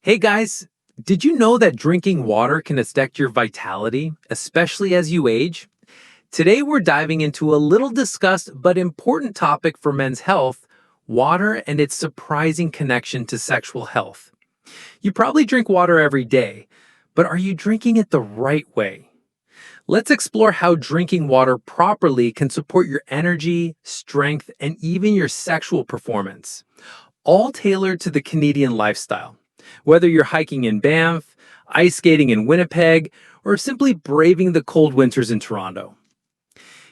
Hey guys, did you know that drinking water can affect your vitality, especially as you age? Today we're diving into a little discussed but important topic for men's health: water and its surprising connection to sexual health. You probably drink water every day, but are you drinking it the right way? Let's explore how drinking water properly can support your energy, strength, and even your sexual performance, all tailored to the Canadian lifestyle. Whether you're hiking in Banff, ice skating in Winnipeg, or simply braving the cold winters in Toronto.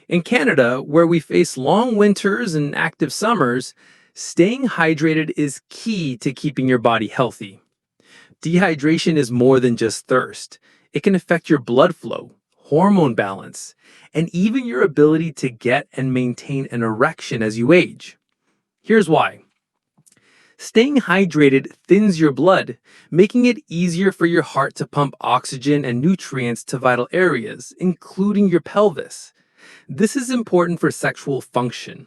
In Canada, where we face long winters and active summers, staying hydrated is key to keeping your body healthy. Dehydration is more than just thirst. It can affect your blood flow, hormone balance, and even your ability to get and maintain an erection as you age. Here's why. Staying hydrated thins your blood, making it easier for your heart to pump oxygen and nutrients to vital areas, including your pelvis. This is important for sexual function.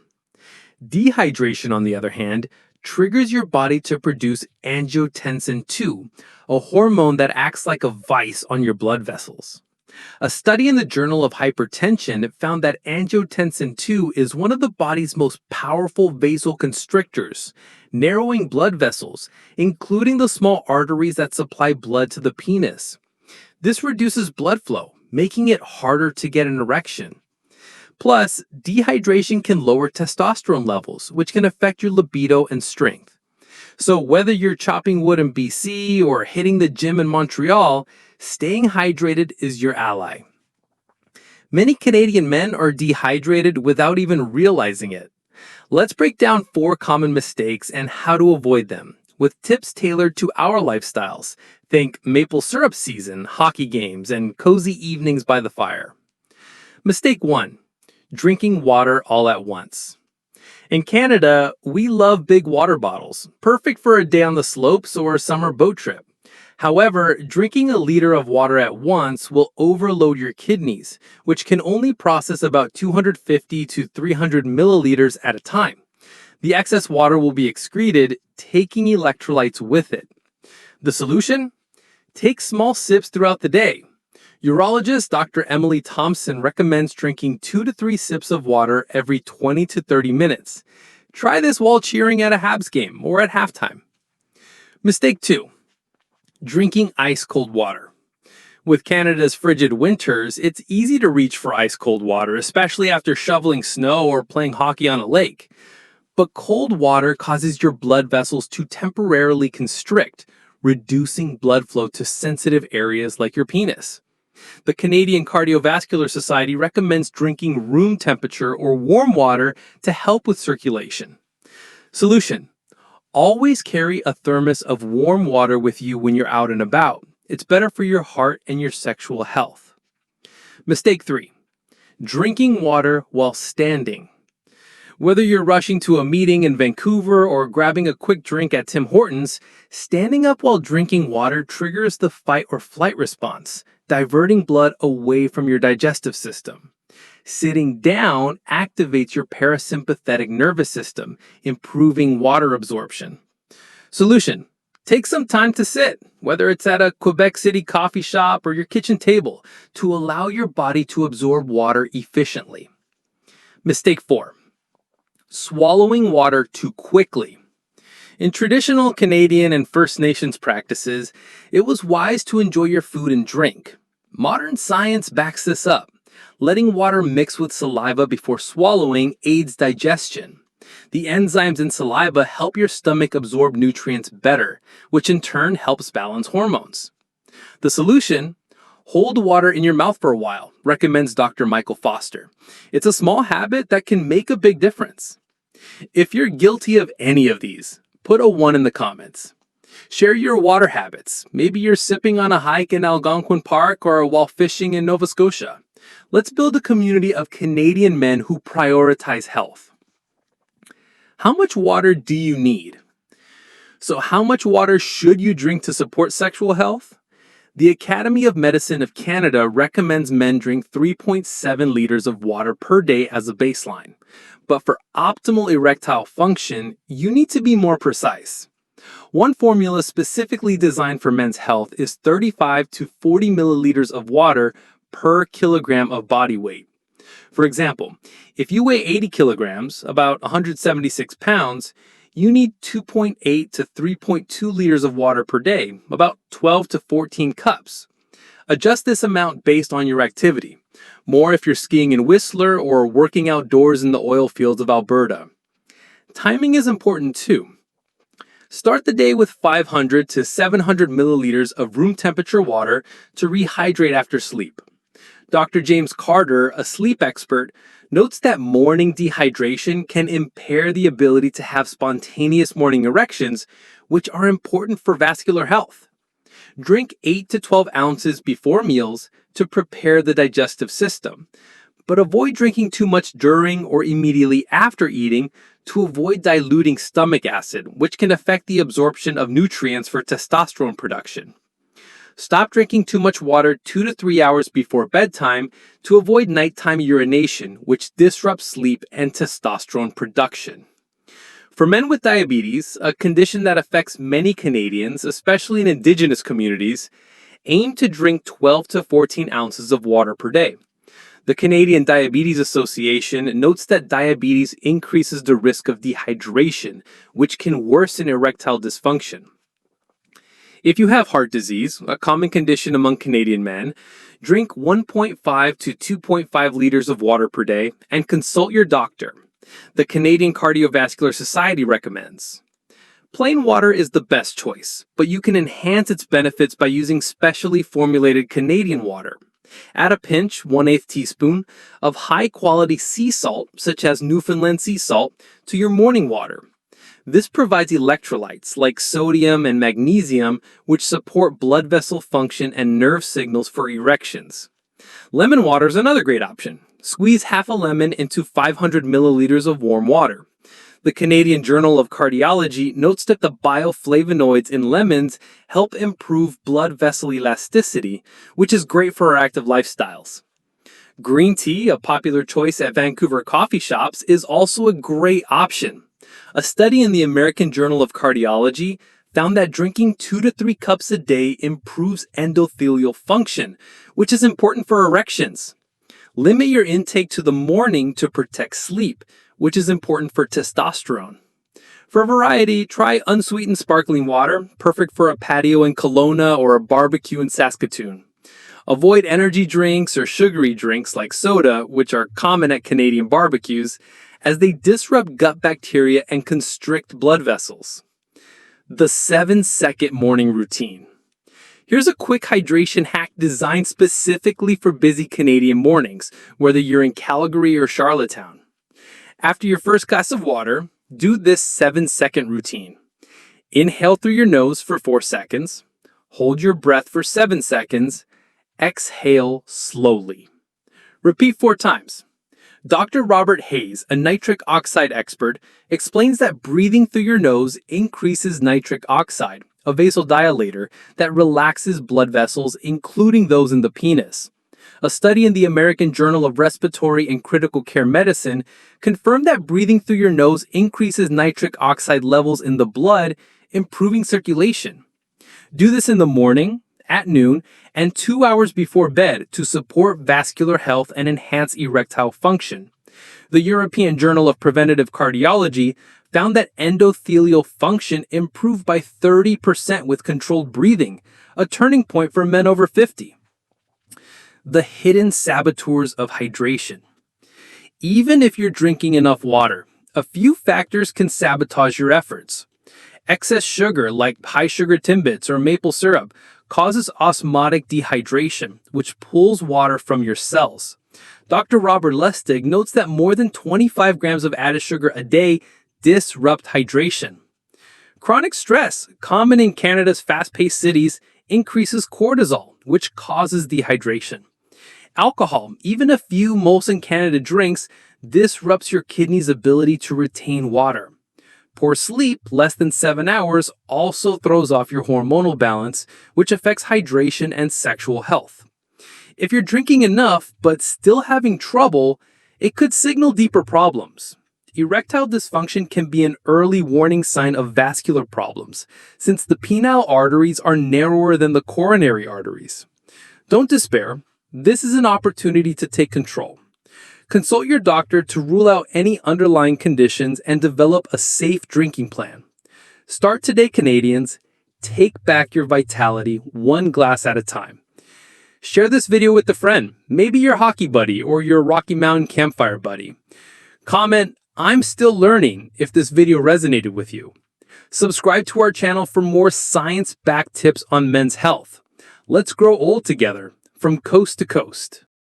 Dehydration, on the other hand, triggers your body to produce angiotensin II, a hormone that acts like a vice on your blood vessels. A study in the Journal of Hypertension found that angiotensin II is one of the body's most powerful vasoconstrictors, narrowing blood vessels, including the small arteries that supply blood to the penis. This reduces blood flow, making it harder to get an erection. Plus, dehydration can lower testosterone levels, which can affect your libido and strength. So whether you're chopping wood in BC or hitting the gym in Montreal, staying hydrated is your ally. Many Canadian men are dehydrated without even realizing it. Let's break down 4 common mistakes and how to avoid them, with tips tailored to our lifestyles. Think maple syrup season, hockey games, and cozy evenings by the fire. Mistake 1. Drinking water all at once. In Canada, we love big water bottles, perfect for a day on the slopes or a summer boat trip. However, drinking a liter of water at once will overload your kidneys, which can only process about 250 to 300 milliliters at a time. The excess water will be excreted, taking electrolytes with it. The solution? Take small sips throughout the day. Urologist Dr. Emily Thompson recommends drinking 2 to 3 sips of water every 20 to 30 minutes. Try this while cheering at a Habs game or at halftime. Mistake 2. Drinking ice-cold water. With Canada's frigid winters, it's easy to reach for ice-cold water, especially after shoveling snow or playing hockey on a lake. But cold water causes your blood vessels to temporarily constrict, reducing blood flow to sensitive areas like your penis. The Canadian Cardiovascular Society recommends drinking room temperature or warm water to help with circulation. Solution: always carry a thermos of warm water with you when you're out and about. It's better for your heart and your sexual health. Mistake 3. Drinking water while standing. Whether you're rushing to a meeting in Vancouver or grabbing a quick drink at Tim Hortons, standing up while drinking water triggers the fight or flight response, diverting blood away from your digestive system. Sitting down activates your parasympathetic nervous system, improving water absorption. Solution: take some time to sit, whether it's at a Quebec City coffee shop or your kitchen table, to allow your body to absorb water efficiently. Mistake 4. Swallowing water too quickly. In traditional Canadian and First Nations practices, it was wise to enjoy your food and drink. Modern science backs this up. Letting water mix with saliva before swallowing aids digestion. The enzymes in saliva help your stomach absorb nutrients better, which in turn helps balance hormones. The solution? Hold water in your mouth for a while, recommends Dr. Michael Foster. It's a small habit that can make a big difference. If you're guilty of any of these, put a 1 in the comments. Share your water habits. Maybe you're sipping on a hike in Algonquin Park or while fishing in Nova Scotia. Let's build a community of Canadian men who prioritize health. How much water do you need? So how much water should you drink to support sexual health? The Academy of Medicine of Canada recommends men drink 3.7 liters of water per day as a baseline. But for optimal erectile function, you need to be more precise. One formula specifically designed for men's health is 35 to 40 milliliters of water per kilogram of body weight. For example, if you weigh 80 kilograms, about 176 pounds, you need 2.8 to 3.2 liters of water per day, about 12 to 14 cups. Adjust this amount based on your activity. More if you're skiing in Whistler or working outdoors in the oil fields of Alberta. Timing is important too. Start the day with 500 to 700 milliliters of room temperature water to rehydrate after sleep. Dr. James Carter, a sleep expert, notes that morning dehydration can impair the ability to have spontaneous morning erections, which are important for vascular health. Drink 8 to 12 ounces before meals to prepare the digestive system, but avoid drinking too much during or immediately after eating to avoid diluting stomach acid, which can affect the absorption of nutrients for testosterone production. Stop drinking too much water 2 to 3 hours before bedtime to avoid nighttime urination, which disrupts sleep and testosterone production. For men with diabetes, a condition that affects many Canadians, especially in Indigenous communities, aim to drink 12 to 14 ounces of water per day. The Canadian Diabetes Association notes that diabetes increases the risk of dehydration, which can worsen erectile dysfunction. If you have heart disease, a common condition among Canadian men, drink 1.5 to 2.5 liters of water per day and consult your doctor. The Canadian Cardiovascular Society recommends. Plain water is the best choice, but you can enhance its benefits by using specially formulated Canadian water. Add a pinch, 1/8 teaspoon, of high-quality sea salt, such as Newfoundland sea salt, to your morning water. This provides electrolytes like sodium and magnesium, which support blood vessel function and nerve signals for erections. Lemon water is another great option. Squeeze half a lemon into 500 milliliters of warm water. The Canadian Journal of Cardiology notes that the bioflavonoids in lemons help improve blood vessel elasticity, which is great for our active lifestyles. Green tea, a popular choice at Vancouver coffee shops, is also a great option. A study in the American Journal of Cardiology found that drinking 2 to 3 cups a day improves endothelial function, which is important for erections. Limit your intake to the morning to protect sleep, which is important for testosterone. For variety, try unsweetened sparkling water, perfect for a patio in Kelowna or a barbecue in Saskatoon. Avoid energy drinks or sugary drinks like soda, which are common at Canadian barbecues, as they disrupt gut bacteria and constrict blood vessels. The 7-second morning routine. Here's a quick hydration hack designed specifically for busy Canadian mornings, whether you're in Calgary or Charlottetown. After your first glass of water, do this 7-second routine. Inhale through your nose for 4 seconds, hold your breath for 7 seconds, exhale slowly. Repeat 4 times. Dr. Robert Hayes, a nitric oxide expert, explains that breathing through your nose increases nitric oxide, a vasodilator that relaxes blood vessels, including those in the penis. A study in the American Journal of Respiratory and Critical Care Medicine confirmed that breathing through your nose increases nitric oxide levels in the blood, improving circulation. Do this in the morning, at noon, and 2 hours before bed to support vascular health and enhance erectile function. The European Journal of Preventive Cardiology found that endothelial function improved by 30% with controlled breathing, a turning point for men over 50. The hidden saboteurs of hydration. Even if you're drinking enough water, a few factors can sabotage your efforts. Excess sugar, like high sugar Timbits or maple syrup, causes osmotic dehydration, which pulls water from your cells. Dr. Robert Lustig notes that more than 25 grams of added sugar a day disrupt hydration. Chronic stress, common in Canada's fast-paced cities, increases cortisol, which causes dehydration. Alcohol, even a few Molson Canada drinks, disrupts your kidney's ability to retain water. Poor sleep, less than 7 hours, also throws off your hormonal balance, which affects hydration and sexual health. If you're drinking enough but still having trouble, it could signal deeper problems. Erectile dysfunction can be an early warning sign of vascular problems, since the penile arteries are narrower than the coronary arteries. Don't despair. This is an opportunity to take control. Consult your doctor to rule out any underlying conditions and develop a safe drinking plan. Start today, Canadians. Take back your vitality one glass at a time. Share this video with a friend, maybe your hockey buddy or your Rocky Mountain campfire buddy. Comment, "I'm still learning," if this video resonated with you. Subscribe to our channel for more science-backed tips on men's health. Let's grow old together, from coast to coast.